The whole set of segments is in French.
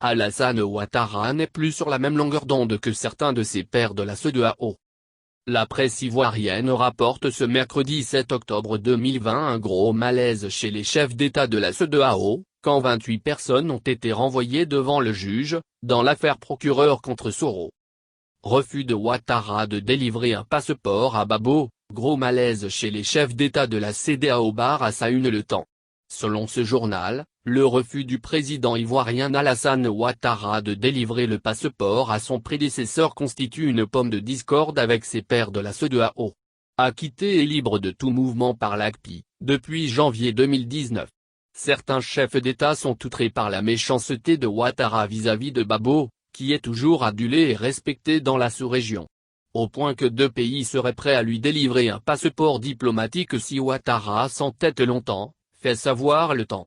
Alassane Ouattara n'est plus sur la même longueur d'onde que certains de ses pairs de la CEDEAO. La presse ivoirienne rapporte ce mercredi 7 octobre 2020 un gros malaise chez les chefs d'État de la CEDEAO, quand 28 personnes ont été renvoyées devant le juge, dans l'affaire procureur contre Soro. Refus de Ouattara de délivrer un passeport à Babo, gros malaise chez les chefs d'État de la CEDEAO barre à sa une Le Temps. Selon ce journal, le refus du président ivoirien Alassane Ouattara de délivrer le passeport à son prédécesseur constitue une pomme de discorde avec ses pairs de la CEDEAO. Acquitté et libre de tout mouvement par l'ACPI, depuis janvier 2019. Certains chefs d'État sont outrés par la méchanceté de Ouattara vis-à-vis de Babo, qui est toujours adulé et respecté dans la sous-région. Au point que deux pays seraient prêts à lui délivrer un passeport diplomatique si Ouattara s'entête longtemps, fait savoir Le Temps.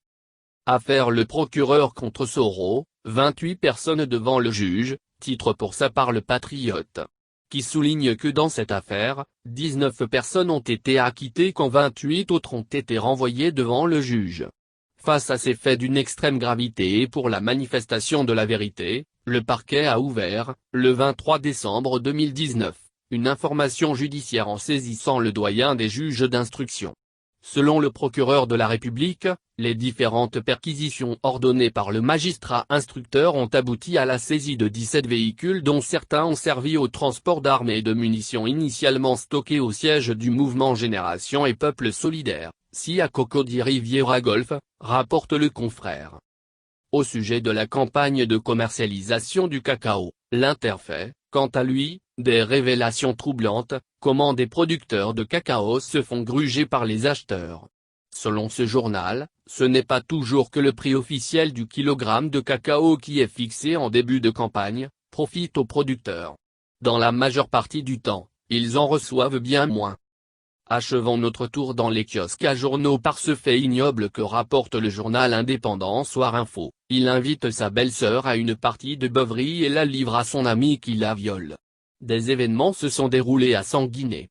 Affaire le procureur contre Soro, 28 personnes devant le juge, titre pour sa part Le Patriote. Qui souligne que dans cette affaire, 19 personnes ont été acquittées quand 28 autres ont été renvoyées devant le juge. Face à ces faits d'une extrême gravité et pour la manifestation de la vérité, le parquet a ouvert, le 23 décembre 2019, une information judiciaire en saisissant le doyen des juges d'instruction. Selon le procureur de la République, les différentes perquisitions ordonnées par le magistrat instructeur ont abouti à la saisie de 17 véhicules dont certains ont servi au transport d'armes et de munitions initialement stockées au siège du mouvement Génération et Peuple Solidaire, à Cocody-Riviera Golf, rapporte le confrère. Au sujet de la campagne de commercialisation du cacao, l'Inter fait, quant à lui, des révélations troublantes, comment des producteurs de cacao se font gruger par les acheteurs. Selon ce journal, ce n'est pas toujours que le prix officiel du kilogramme de cacao qui est fixé en début de campagne, profite aux producteurs. Dans la majeure partie du temps, ils en reçoivent bien moins. Achevons notre tour dans les kiosques à journaux par ce fait ignoble que rapporte le journal indépendant Soir Info. Il invite sa belle-sœur à une partie de beuverie et la livre à son ami qui la viole. Des événements se sont déroulés à Sanguinet.